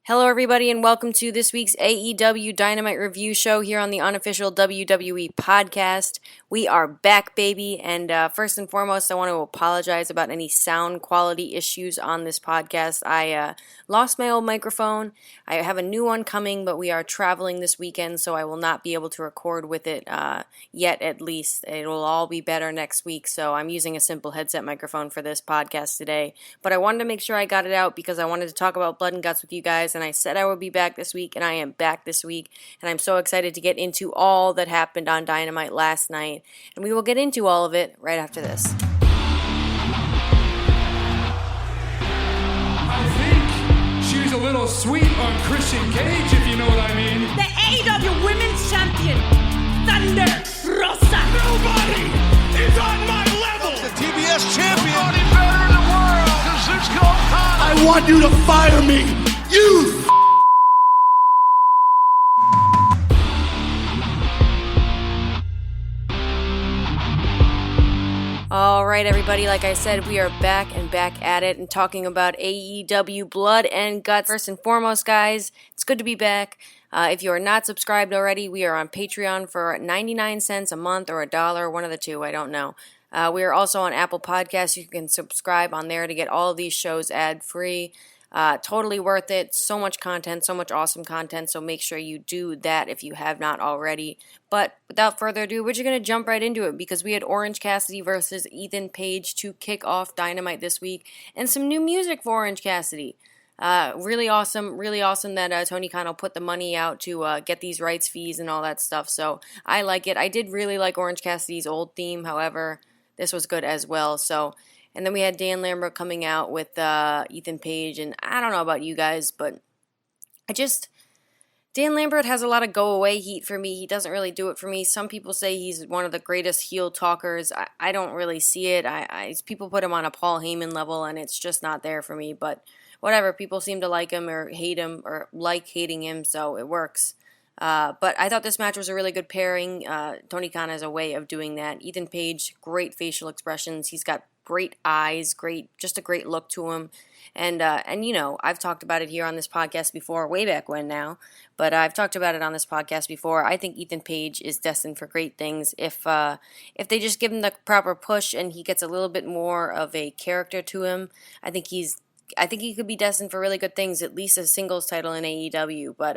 Hello, everybody, and welcome to this week's AEW Dynamite Review Show here on the unofficial WWE podcast. We are back, baby, and first and foremost, I want to apologize about any sound quality issues on this podcast. I lost my old microphone. I have a new one coming, but we are traveling this weekend, so I will not be able to record with it yet, at least. It will all be better next week, so I'm using a simple headset microphone for this podcast today. But I wanted to make sure I got it out because I wanted to talk about Blood and Guts with you guys, and I said I would be back this week, and I am back this week, and I'm so excited to get into all that happened on Dynamite last night, and we will get into all of it right after this. I think she's a little sweet on Christian Cage, if you know what I mean. The AEW Women's Champion, Thunder Rosa. Nobody is on my level. The TBS champion. Nobody better in the world than Cisco Khan. I want you to fire me. You. Alright, everybody, like I said, we are back at it and talking about AEW Blood and Guts. First and foremost, guys, it's good to be back. If you are not subscribed already, we are on Patreon for 99 cents a month or $1, one of the two, I don't know. We are also on Apple Podcasts. You can subscribe on there to get all of these shows ad-free. Totally worth it. So much content, so much awesome content, so make sure you do that if you have not already. But without further ado, we're just going to jump right into it because we had Orange Cassidy versus Ethan Page to kick off Dynamite this week, and some new music for Orange Cassidy. Really awesome that Tony Khan will put the money out to get these rights fees and all that stuff, so I like it. I did really like Orange Cassidy's old theme, however, this was good as well, so... And then we had Dan Lambert coming out with Ethan Page, and I don't know about you guys, but Dan Lambert has a lot of go-away heat for me. He doesn't really do it for me. Some people say he's one of the greatest heel talkers. I don't really see it. People put him on a Paul Heyman level, and it's just not there for me, but whatever. People seem to like him or hate him or like hating him, so it works. But I thought this match was a really good pairing. Tony Khan has a way of doing that. Ethan Page, great facial expressions. He's got great eyes, just a great look to him. And you know, I've talked about it here on this podcast before, way back when now, but I've talked about it on this podcast before. I think Ethan Page is destined for great things if they just give him the proper push and he gets a little bit more of a character to him. I think he could be destined for really good things, at least a singles title in AEW. But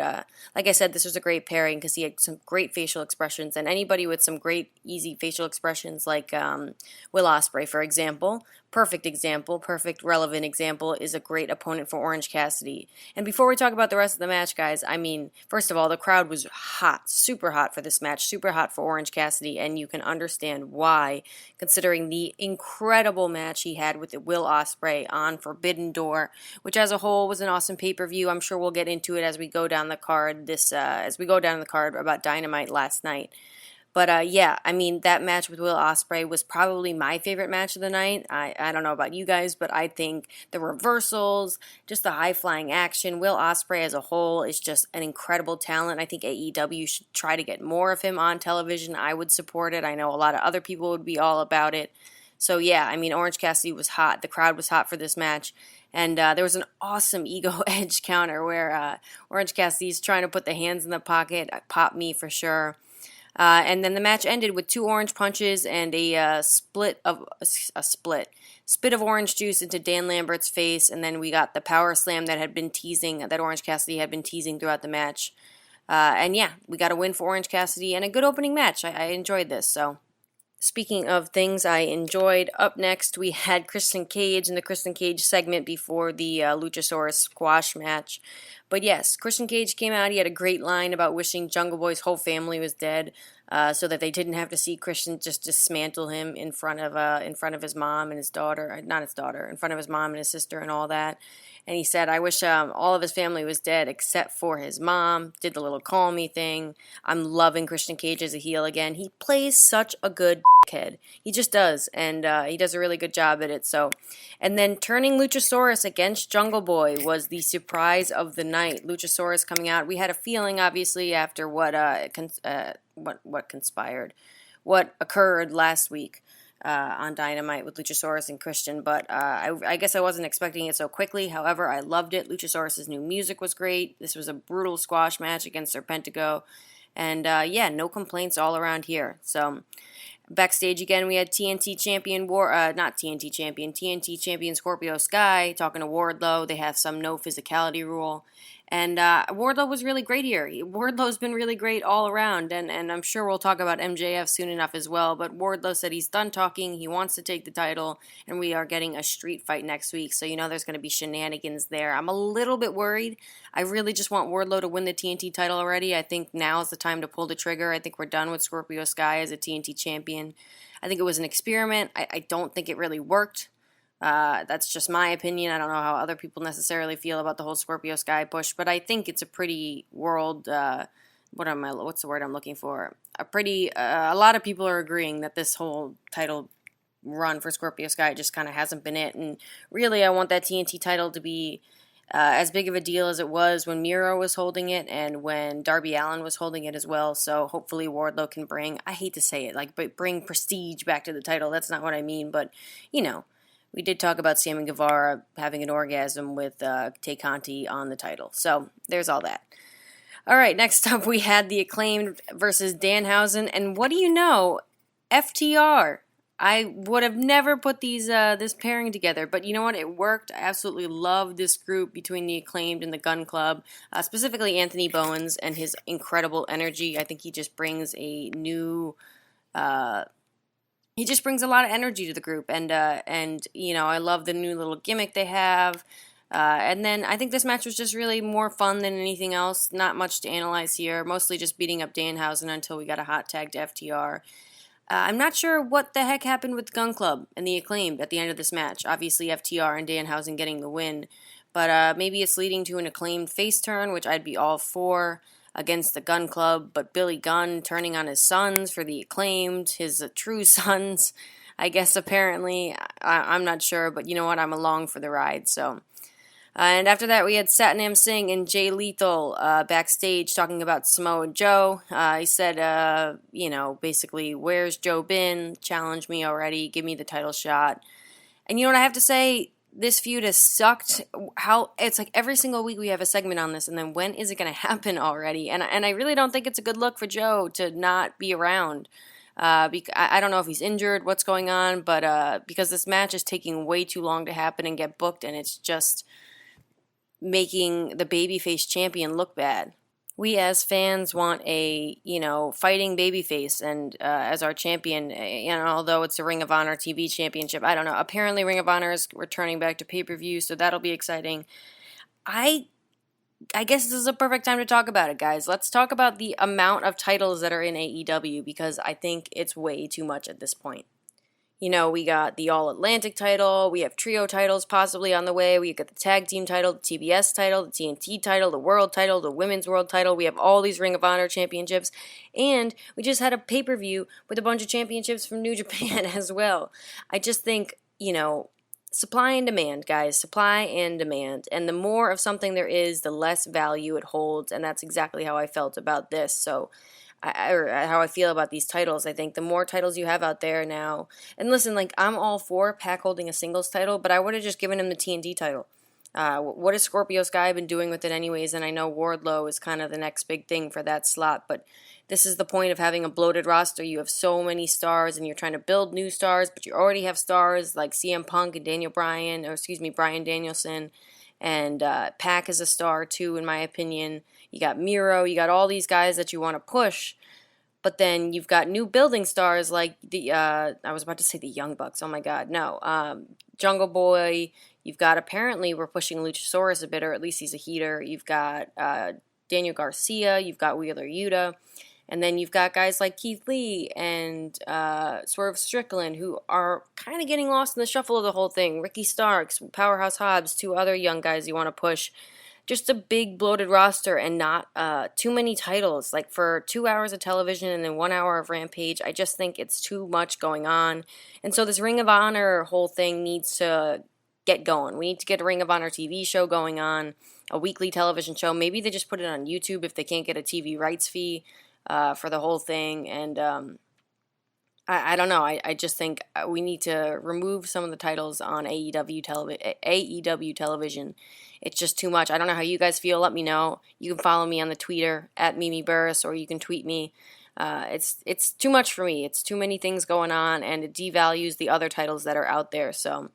like I said, this was a great pairing because he had some great facial expressions. And anybody with some great, easy facial expressions like Will Ospreay, for example, perfect relevant example, is a great opponent for Orange Cassidy. And before we talk about the rest of the match, guys, I mean, first of all, the crowd was hot, super hot for this match, super hot for Orange Cassidy, and you can understand why, considering the incredible match he had with Will Ospreay on Forbidden Door, which as a whole was an awesome pay-per-view. I'm sure we'll get into it as we go down the card about Dynamite last night. But yeah, I mean, that match with Will Ospreay was probably my favorite match of the night. I don't know about you guys, but I think the reversals, just the high-flying action, Will Ospreay as a whole is just an incredible talent. I think AEW should try to get more of him on television. I would support it. I know a lot of other people would be all about it. So yeah, I mean, Orange Cassidy was hot. The crowd was hot for this match. And there was an awesome ego edge counter where Orange Cassidy's trying to put the hands in the pocket. Pop me for sure. And then the match ended with 2 orange punches and a spit of orange juice into Dan Lambert's face, and then we got the power slam that Orange Cassidy had been teasing throughout the match. And yeah, we got a win for Orange Cassidy and a good opening match. I enjoyed this. So, speaking of things I enjoyed, up next we had Christian Cage in the Christian Cage segment before the Luchasaurus squash match. But yes, Christian Cage came out. He had a great line about wishing Jungle Boy's whole family was dead, so that they didn't have to see Christian just dismantle him in front of his mom and his daughter, not his daughter, in front of his mom and his sister and all that. And he said, I wish all of his family was dead except for his mom. Did the little call me thing. I'm loving Christian Cage as a heel again. He plays such a good kid. He just does, and he does a really good job at it. So, and then turning Luchasaurus against Jungle Boy was the surprise of the night. Luchasaurus coming out. We had a feeling, obviously, after what occurred last week. on Dynamite with Luchasaurus and Christian, but I guess I wasn't expecting it so quickly. However, I loved it. Luchasaurus' new music was great. This was a brutal squash match against Serpentico, and no complaints all around here. So backstage again, we had TNT champion TNT champion Scorpio Sky talking to Wardlow. They have some no physicality rule. And Wardlow was really great here. Wardlow's been really great all around, and I'm sure we'll talk about MJF soon enough as well, but Wardlow said he's done talking, he wants to take the title, and we are getting a street fight next week, so there's going to be shenanigans there. I'm a little bit worried. I really just want Wardlow to win the TNT title already. I think now is the time to pull the trigger. I think we're done with Scorpio Sky as a TNT champion. I think it was an experiment. I don't think it really worked. That's just my opinion. I don't know how other people necessarily feel about the whole Scorpio Sky push, but I think it's a pretty what's the word I'm looking for? A lot of people are agreeing that this whole title run for Scorpio Sky just kind of hasn't been it, and really I want that TNT title to be as big of a deal as it was when Miro was holding it and when Darby Allin was holding it as well, so hopefully Wardlow can bring prestige back to the title. That's not what I mean, but, we did talk about Sammy Guevara having an orgasm with Tay Conti on the title. So there's all that. All right, next up we had the Acclaimed versus Dan Hausen. And what do you know? FTR. I would have never put this pairing together. But you know what? It worked. I absolutely love this group between the Acclaimed and the Gun Club. Specifically Anthony Bowens and his incredible energy. I think he just brings a new... He just brings a lot of energy to the group, and I love the new little gimmick they have. And then I think this match was just really more fun than anything else. Not much to analyze here. Mostly just beating up Danhausen until we got a hot tag to FTR. I'm not sure what the heck happened with Gun Club and the Acclaimed at the end of this match. Obviously FTR and Danhausen getting the win, but maybe it's leading to an Acclaimed face turn, which I'd be all for, against the Gun Club, but Billy Gunn turning on his sons for the Acclaimed, his true sons, I guess apparently. I'm not sure, but you know what, I'm along for the ride, so. And after that, we had Satnam Singh and Jay Lethal backstage talking about Samoa Joe. He said, basically, where's Joe been? Challenge me already, give me the title shot. And you know what I have to say? This feud has sucked. It's like every single week we have a segment on this, and then when is it going to happen already? And I really don't think it's a good look for Joe to not be around. I don't know if he's injured, what's going on, but because this match is taking way too long to happen and get booked, and it's just making the babyface champion look bad. We as fans want a, fighting babyface and as our champion, although it's a Ring of Honor TV championship, I don't know. Apparently Ring of Honor is returning back to pay-per-view, so that'll be exciting. I guess this is a perfect time to talk about it, guys. Let's talk about the amount of titles that are in AEW, because I think it's way too much at this point. We got the All-Atlantic title, we have trio titles possibly on the way, we got the tag team title, the TBS title, the TNT title, the world title, the women's world title, we have all these Ring of Honor championships, and we just had a pay-per-view with a bunch of championships from New Japan as well. I just think, supply and demand, guys, supply and demand, and the more of something there is, the less value it holds, and that's exactly how I felt about this, so... how I feel about these titles. I think the more titles you have out there now, and listen, I'm all for Pac holding a singles title, but I would have just given him the TNT title. What has Scorpio Sky been doing with it anyways? And I know Wardlow is kind of the next big thing for that slot, but this is the point of having a bloated roster. You have so many stars, and you're trying to build new stars, but you already have stars like CM Punk and Bryan Danielson, and Pac is a star too, in my opinion. You got Miro, you got all these guys that you want to push, but then you've got new building stars like I was about to say the Young Bucks, oh my god, no, Jungle Boy, you've got, apparently we're pushing Luchasaurus a bit, or at least he's a heater, you've got Daniel Garcia, you've got Wheeler Yuta, and then you've got guys like Keith Lee and Swerve Strickland, who are kind of getting lost in the shuffle of the whole thing, Ricky Starks, Powerhouse Hobbs, two other young guys you want to push. Just a big bloated roster and not too many titles. For 2 hours of television and then 1 hour of Rampage, I just think it's too much going on. And so this Ring of Honor whole thing needs to get going. We need to get a Ring of Honor TV show going on, a weekly television show. Maybe they just put it on YouTube if they can't get a TV rights fee for the whole thing. And I don't know. I just think we need to remove some of the titles on AEW television. It's just too much. I don't know how you guys feel. Let me know. You can follow me on the Twitter at Mimi Burris, or you can tweet me. It's too much for me. It's too many things going on, and it devalues the other titles that are out there. So,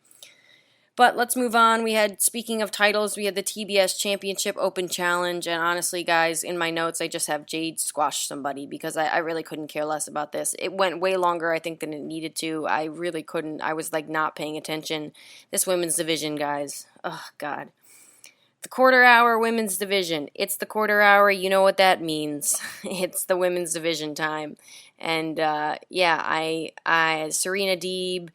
but let's move on. Speaking of titles, we had the TBS Championship Open Challenge, and honestly, guys, in my notes, I just have Jade squash somebody because I really couldn't care less about this. It went way longer, I think, than it needed to. I really couldn't. I was, not paying attention. This women's division, guys. Oh, God. The quarter hour women's division. It's the quarter hour. You know what that means. It's the women's division time. And, Serena Deeb,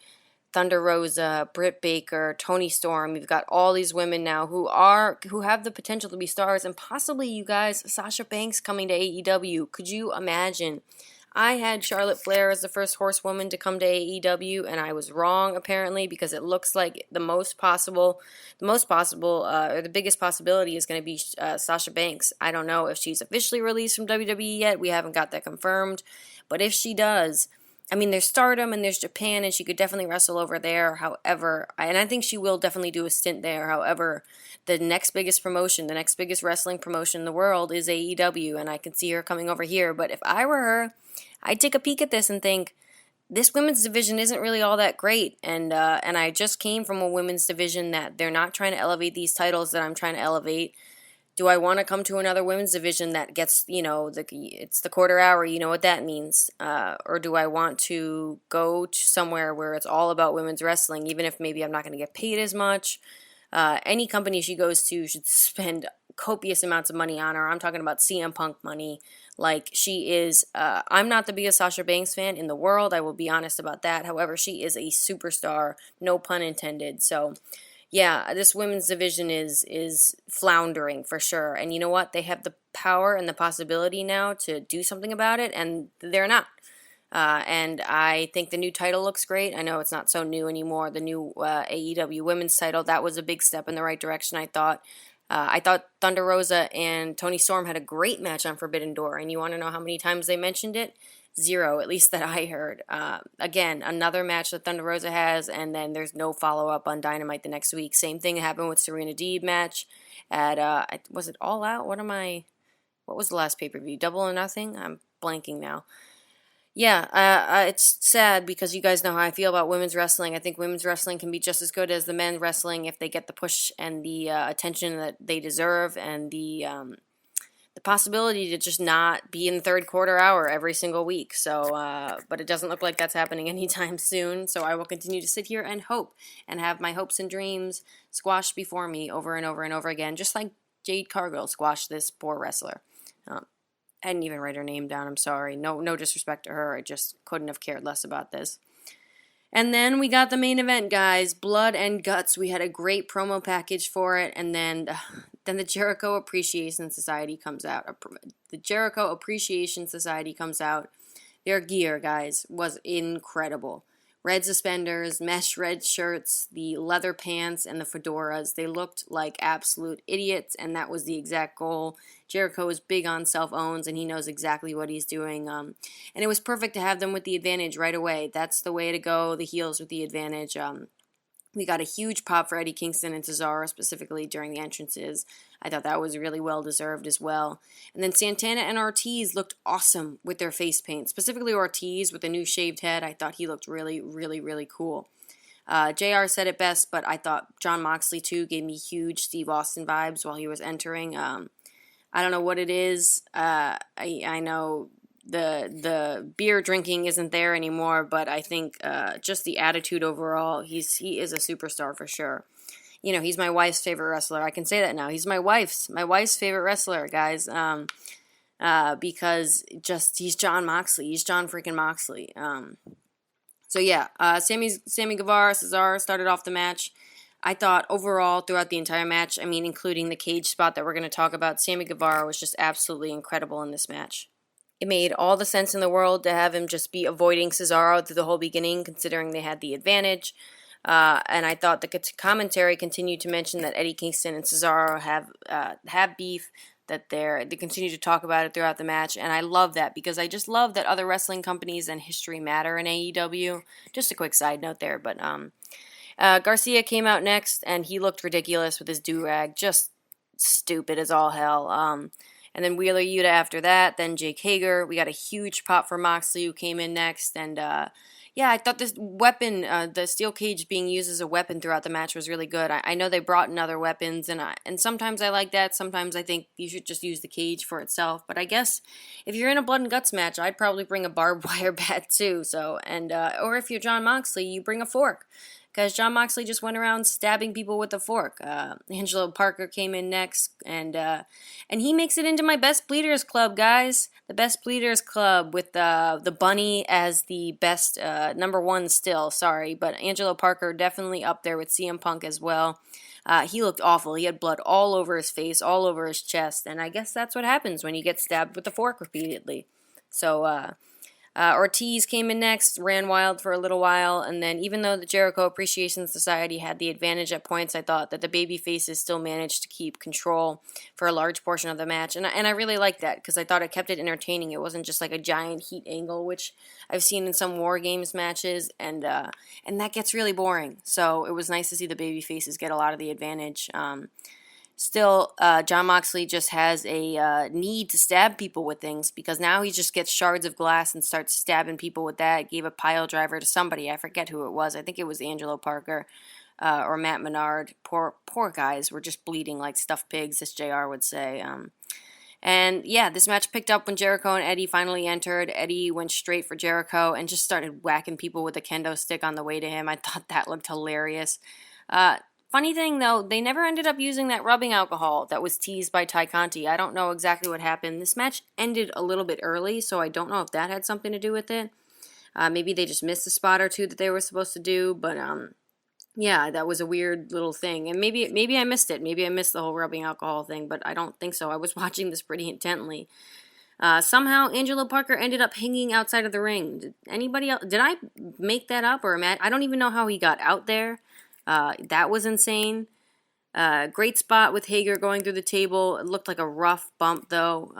Thunder Rosa, Britt Baker, Toni Storm. We've got all these women now who have the potential to be stars, and possibly, you guys, Sasha Banks coming to AEW. Could you imagine? I had Charlotte Flair as the first horsewoman to come to AEW, and I was wrong apparently, because it looks like the biggest possibility is going to be Sasha Banks. I don't know if she's officially released from WWE yet. We haven't got that confirmed, but if she does, I mean, there's Stardom and there's Japan, and she could definitely wrestle over there. However, and I think she will definitely do a stint there. However, the next biggest wrestling promotion in the world is AEW, and I can see her coming over here. But if I were her, I'd take a peek at this and think, this women's division isn't really all that great. And I just came from a women's division that they're not trying to elevate these titles that I'm trying to elevate. Do I want to come to another women's division that gets, it's the quarter hour, you know what that means? Or do I want to go to somewhere where it's all about women's wrestling, even if maybe I'm not going to get paid as much? Any company she goes to should spend copious amounts of money on her. I'm talking about CM Punk money. Like, she is, I'm not the biggest Sasha Banks fan in the world. I will be honest about that. However, she is a superstar, no pun intended. So, yeah, this women's division is floundering for sure. And you know what? They have the power and the possibility now to do something about it, and they're not. And I think the new title looks great. I know it's not so new anymore. The new AEW women's title, that was a big step in the right direction, I thought. I thought Thunder Rosa and Toni Storm had a great match on Forbidden Door, and you want to know how many times they mentioned it? 0, at least that I heard. Again, another match that Thunder Rosa has, and then there's no follow-up on Dynamite the next week. Same thing happened with Serena Deeb match at, was it All Out? What was the last pay-per-view? Double or Nothing? I'm blanking now. Yeah, it's sad because you guys know how I feel about women's wrestling. I think women's wrestling can be just as good as the men's wrestling if they get the push and the attention that they deserve, and the possibility to just not be in the third quarter hour every single week. So, but it doesn't look like that's happening anytime soon. So I will continue to sit here and hope and have my hopes and dreams squashed before me over and over and over again, just like Jade Cargill squashed this poor wrestler. I didn't even write her name down. I'm sorry. No disrespect to her. I just couldn't have cared less about this. And then we got the main event, guys. Blood and Guts. We had a great promo package for it. And then the Jericho Appreciation Society comes out. The Jericho Appreciation Society comes out. Their gear, guys, was incredible. Red suspenders, mesh red shirts, the leather pants, and the fedoras. They looked like absolute idiots, and that was the exact goal. Jericho is big on self-owns, and he knows exactly what he's doing. And it was perfect to have them with the advantage right away. That's the way to go, the heels with the advantage. We got a huge pop for Eddie Kingston and Cesaro, specifically during the entrances. I thought that was really well-deserved as well. And then Santana and Ortiz looked awesome with their face paint. Specifically Ortiz with the new shaved head. I thought he looked really, really, really cool. JR said it best, but I thought Jon Moxley, too, gave me huge Steve Austin vibes while he was entering. I don't know what it is. I know the beer drinking isn't there anymore, but I think just the attitude overall, he is a superstar for sure. You know, he's my wife's favorite wrestler. I can say that now. He's my wife's favorite wrestler, guys. Because just he's Jon Moxley. He's Jon freaking Moxley. So yeah, Sammy Guevara, Cesaro started off the match. I thought overall throughout the entire match, I mean, including the cage spot that we're going to talk about, Sammy Guevara was just absolutely incredible in this match. It made all the sense in the world to have him just be avoiding Cesaro through the whole beginning, considering they had the advantage. And I thought the commentary continued to mention that Eddie Kingston and Cesaro have beef. that they continue to talk about it throughout the match, and I love that because I just love that other wrestling companies and history matter in AEW. Just a quick side note there, but Garcia came out next, and he looked ridiculous with his do-rag, just stupid as all hell. And then Wheeler Yuta after that, then Jake Hager. We got a huge pop for Moxley, who came in next, and yeah, I thought this weapon, the steel cage being used as a weapon throughout the match was really good. I know they brought in other weapons, and sometimes I like that. Sometimes I think you should just use the cage for itself. But I guess if you're in a blood and guts match, I'd probably bring a barbed wire bat too. So, and or if you're Jon Moxley, you bring a fork. Because Jon Moxley just went around stabbing people with a fork. Angelo Parker came in next, and he makes it into my Best Bleeders Club, guys. The Best Bleeders Club with the Bunny as the best number one still. Sorry, but Angelo Parker definitely up there with CM Punk as well. He looked awful. He had blood all over his face, all over his chest, and I guess that's what happens when you get stabbed with a fork repeatedly. So, Ortiz came in next, ran wild for a little while, and then even though the Jericho Appreciation Society had the advantage at points, I thought that the baby faces still managed to keep control for a large portion of the match, and I really liked that because I thought it kept it entertaining. It wasn't just like a giant heat angle, which I've seen in some War Games matches, and that gets really boring. So it was nice to see the baby faces get a lot of the advantage. Still, Jon Moxley just has a need to stab people with things because now he just gets shards of glass and starts stabbing people with that. Gave a pile driver to somebody. I forget who it was. I think it was Angelo Parker or Matt Menard. Poor guys were just bleeding like stuffed pigs, as JR would say. And yeah, this match picked up when Jericho and Eddie finally entered. Eddie went straight for Jericho and just started whacking people with a kendo stick on the way to him. I thought that looked hilarious. Funny thing, though, they never ended up using that rubbing alcohol that was teased by Ty Conti. I don't know exactly what happened. This match ended a little bit early, so I don't know if that had something to do with it. Maybe they just missed a spot or two that they were supposed to do, but yeah, that was a weird little thing. And maybe I missed it. Maybe I missed the whole rubbing alcohol thing, but I don't think so. I was watching this pretty intently. Somehow, Angelo Parker ended up hanging outside of the ring. Did anybody else? Did I make that up? Or I don't even know how he got out there. That was insane. Great spot with Hager going through the table. It looked like a rough bump, though.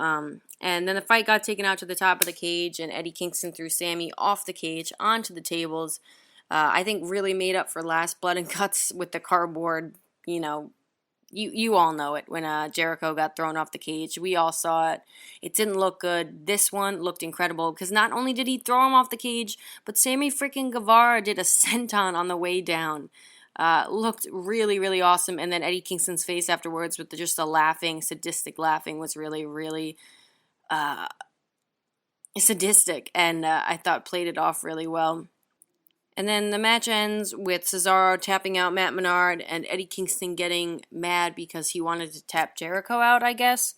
And then the fight got taken out to the top of the cage, and Eddie Kingston threw Sammy off the cage onto the tables. I think really made up for last Blood and Guts with the cardboard. You all know it when Jericho got thrown off the cage. We all saw it. It didn't look good. This one looked incredible because not only did he throw him off the cage, but Sammy freaking Guevara did a senton on the way down. Looked really, really awesome. And then Eddie Kingston's face afterwards with just the laughing, sadistic laughing was really, really sadistic. And I thought played it off really well. And then the match ends with Cesaro tapping out Matt Menard and Eddie Kingston getting mad because he wanted to tap Jericho out, I guess.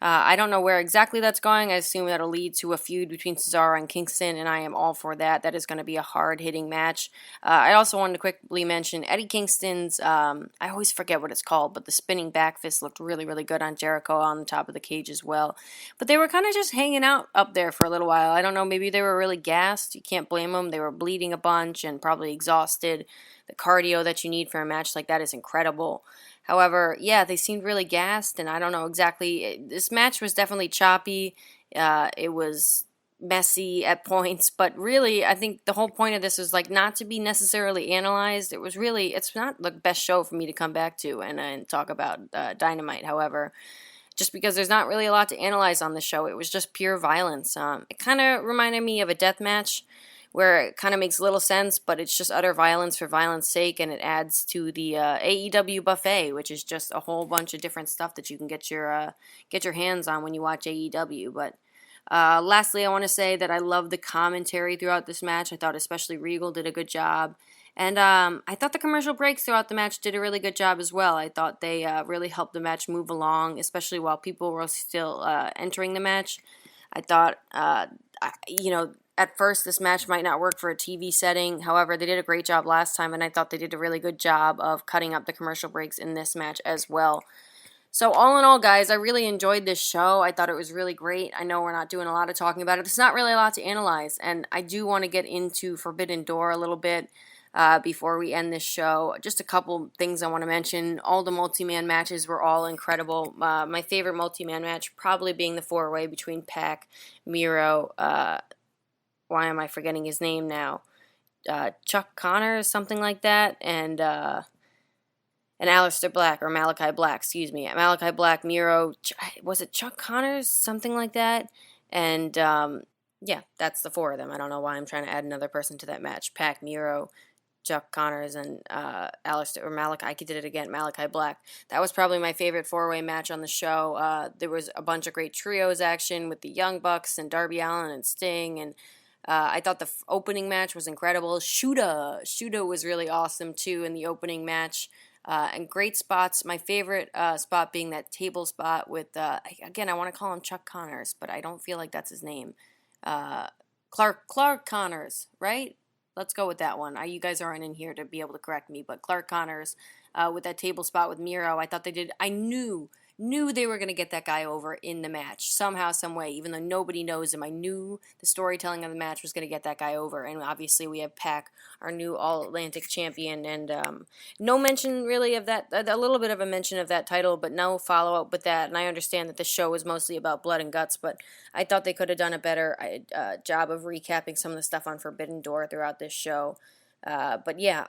I don't know where exactly that's going. I assume that'll lead to a feud between Cesaro and Kingston, and I am all for that. That is going to be a hard-hitting match. I also wanted to quickly mention Eddie Kingston's, I always forget what it's called, but the spinning back fist looked really, really good on Jericho on the top of the cage as well. But they were kind of just hanging out up there for a little while. I don't know, maybe they were really gassed. You can't blame them. They were bleeding a bunch and probably exhausted. The cardio that you need for a match like that is incredible. However, yeah, they seemed really gassed, and I don't know exactly. This match was definitely choppy. It was messy at points, but really, I think the whole point of this is like not to be necessarily analyzed. It's not the best show for me to come back to and talk about Dynamite. However, just because there's not really a lot to analyze on the show, it was just pure violence. It kind of reminded me of a death match, where it kind of makes little sense, but it's just utter violence for violence sake, and it adds to the AEW buffet, which is just a whole bunch of different stuff that you can get your hands on when you watch AEW. But lastly, I want to say that I love the commentary throughout this match. I thought especially Regal did a good job, and I thought the commercial breaks throughout the match did a really good job as well. I thought they really helped the match move along, especially while people were still entering the match. I thought, at first, this match might not work for a TV setting. However, they did a great job last time, and I thought they did a really good job of cutting up the commercial breaks in this match as well. So all in all, guys, I really enjoyed this show. I thought it was really great. I know we're not doing a lot of talking about it. There's not really a lot to analyze, and I do want to get into Forbidden Door a little bit. before we end this show. Just a couple things I want to mention. All the multi-man matches were all incredible. My favorite multi-man match probably being the four-way between Pac, Miro, why am I forgetting his name now? Chuck Connors, something like that, and Aleister Black, or Malachi Black, excuse me. Malachi Black, Miro, was it Chuck Connors? Something like that. And, yeah, that's the four of them. I don't know why I'm trying to add another person to that match. Pac, Miro, Chuck Connors, and Aleister, or Malachi, I did it again, Malachi Black. That was probably my favorite four-way match on the show. There was a bunch of great trios action with the Young Bucks and Darby Allin and Sting, and I thought the opening match was incredible. Shuda was really awesome, too, in the opening match. And great spots. My favorite spot being that table spot with, again, I want to call him Chuck Connors, but I don't feel like that's his name. Clark Connors, right? Let's go with that one. You guys aren't in here to be able to correct me, but Clark Connors with that table spot with Miro, I thought they did. I knew they were going to get that guy over in the match somehow, some way, even though nobody knows him. I knew the storytelling of the match was going to get that guy over, and obviously we have Pac, our new All-Atlantic champion, and no mention really of that, a little bit of a mention of that title, but no follow-up with that, and I understand that the show was mostly about blood and guts, but I thought they could have done a better job of recapping some of the stuff on Forbidden Door throughout this show. But yeah,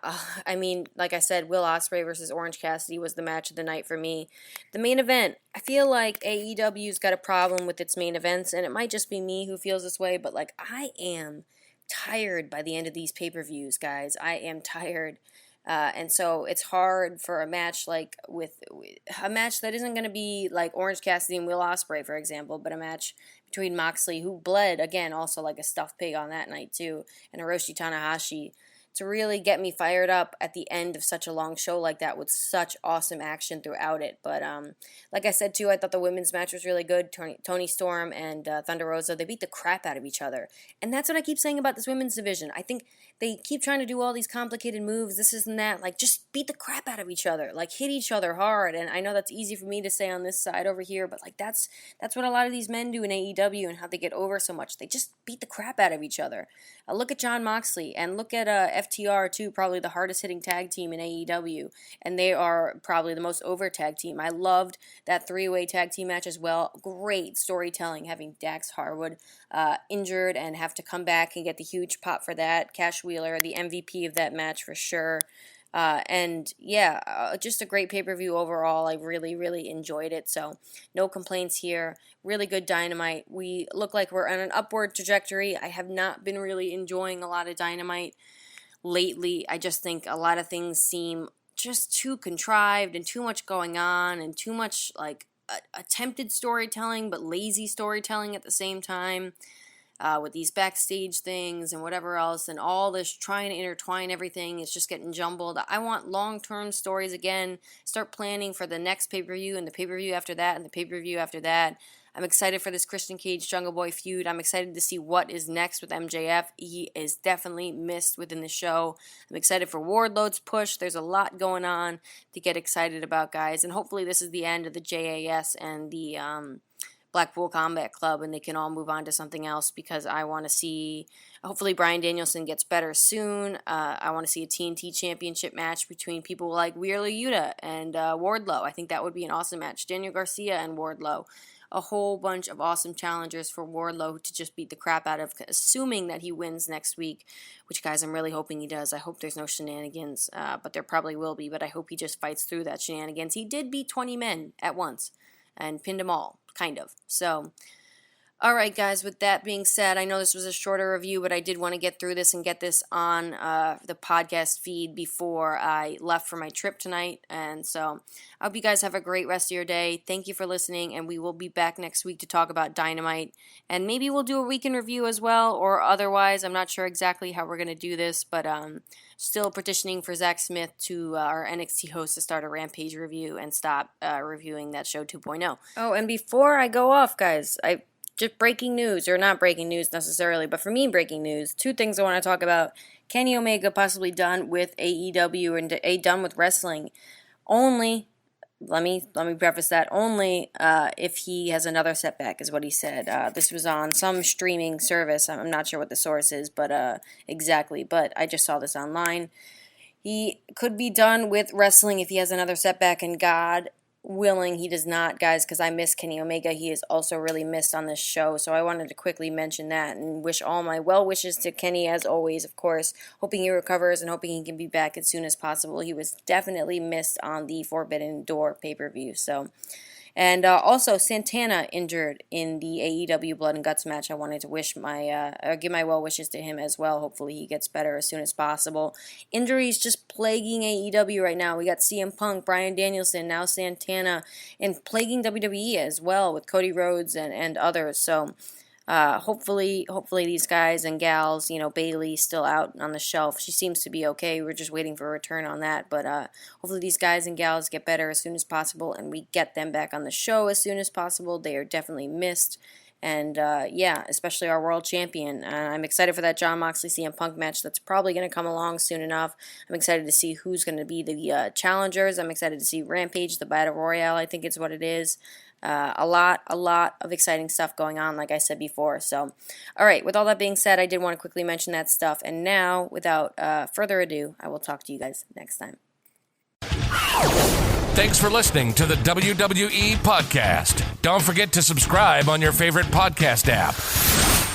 I mean, like I said, Will Ospreay versus Orange Cassidy was the match of the night for me. The main event, I feel like AEW's got a problem with its main events, and it might just be me who feels this way, but like I am tired by the end of these pay-per-views, guys. I am tired. And so it's hard for a match like with a match that isn't going to be like Orange Cassidy and Will Ospreay, for example, but a match between Moxley, who bled, again, also like a stuffed pig on that night too, and Hiroshi Tanahashi, to really get me fired up at the end of such a long show like that with such awesome action throughout it. But like I said, too, I thought the women's match was really good. Toni Storm and Thunder Rosa, they beat the crap out of each other. And that's what I keep saying about this women's division. I think they keep trying to do all these complicated moves, this and that. Like, just beat the crap out of each other. Like, hit each other hard. And I know that's easy for me to say on this side over here, but, like, that's what a lot of these men do in AEW and how they get over so much. They just beat the crap out of each other. Look at Jon Moxley, and look at FTR, too, probably the hardest-hitting tag team in AEW, and they are probably the most over tag team. I loved that three-way tag team match as well. Great storytelling, having Dax Harwood injured and have to come back and get the huge pop for that. Cash Wheeler, the MVP of that match for sure. And yeah, just a great pay-per-view overall. I really, really enjoyed it. So no complaints here. Really good Dynamite. We look like we're on an upward trajectory. I have not been really enjoying a lot of Dynamite lately. I just think a lot of things seem just too contrived and too much going on and too much like attempted storytelling but lazy storytelling at the same time. With these backstage things and whatever else and all this trying to intertwine everything, it's just getting jumbled. I want long-term stories again. Start planning for the next pay-per-view and the pay-per-view after that and the pay-per-view after that. I'm excited for this Christian Cage Jungle Boy feud. I'm excited to see what is next with MJF. He is definitely missed within the show. I'm excited for Wardlow's push. There's a lot going on to get excited about, guys. And hopefully this is the end of the JAS and the Blackpool Combat Club, and they can all move on to something else, because I want to see, hopefully Bryan Danielson gets better soon. I want to see a TNT Championship match between people like Wheeler Yuta and Wardlow. I think that would be an awesome match. Daniel Garcia and Wardlow. A whole bunch of awesome challengers for Wardlow to just beat the crap out of, assuming that he wins next week, which, guys, I'm really hoping he does. I hope there's no shenanigans, but there probably will be, but I hope he just fights through that shenanigans. He did beat 20 men at once and pinned them all. Kind of. So, all right, guys, with that being said, I know this was a shorter review, but I did want to get through this and get this on the podcast feed before I left for my trip tonight. And so I hope you guys have a great rest of your day. Thank you for listening, and we will be back next week to talk about Dynamite. And maybe we'll do a weekend review as well, or otherwise. I'm not sure exactly how we're going to do this, but still petitioning for Zach Smith, to our NXT host, to start a Rampage review and stop reviewing that show 2.0. Oh, and before I go off, guys, just breaking news, or not breaking news necessarily, but for me, breaking news. Two things I want to talk about. Kenny Omega possibly done with AEW and done with wrestling. Only let me preface that only if he has another setback, is what he said. This was on some streaming service. I'm not sure what the source is, but exactly. But I just saw this online. He could be done with wrestling if he has another setback, and God willing, he does not, guys, because I miss Kenny Omega. He is also really missed on this show, so I wanted to quickly mention that and wish all my well wishes to Kenny, as always, of course, hoping he recovers and hoping he can be back as soon as possible. He was definitely missed on the Forbidden Door pay-per-view, so... And also, Santana injured in the AEW Blood and Guts match. I wanted to wish give my well wishes to him as well. Hopefully he gets better as soon as possible. Injuries just plaguing AEW right now. We got CM Punk, Bryan Danielson, now Santana, and plaguing WWE as well with Cody Rhodes and others. So hopefully these guys and gals, Bayley still out on the shelf. She seems to be okay. We're just waiting for a return on that. But hopefully these guys and gals get better as soon as possible, and we get them back on the show as soon as possible. They are definitely missed. And especially our world champion. I'm excited for that Jon Moxley CM Punk match. That's probably going to come along soon enough. I'm excited to see who's going to be the challengers. I'm excited to see Rampage, the Battle Royale, I think it's what it is. A lot of exciting stuff going on, like I said before. So, all right, with all that being said, I did want to quickly mention that stuff. And now, without further ado, I will talk to you guys next time. Thanks for listening to the WWE Podcast. Don't forget to subscribe on your favorite podcast app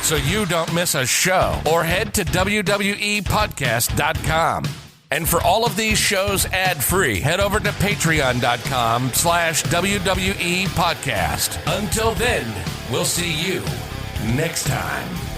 so you don't miss a show, or head to WWEpodcast.com. And for all of these shows ad-free, head over to patreon.com/WWE Podcast. Until then, we'll see you next time.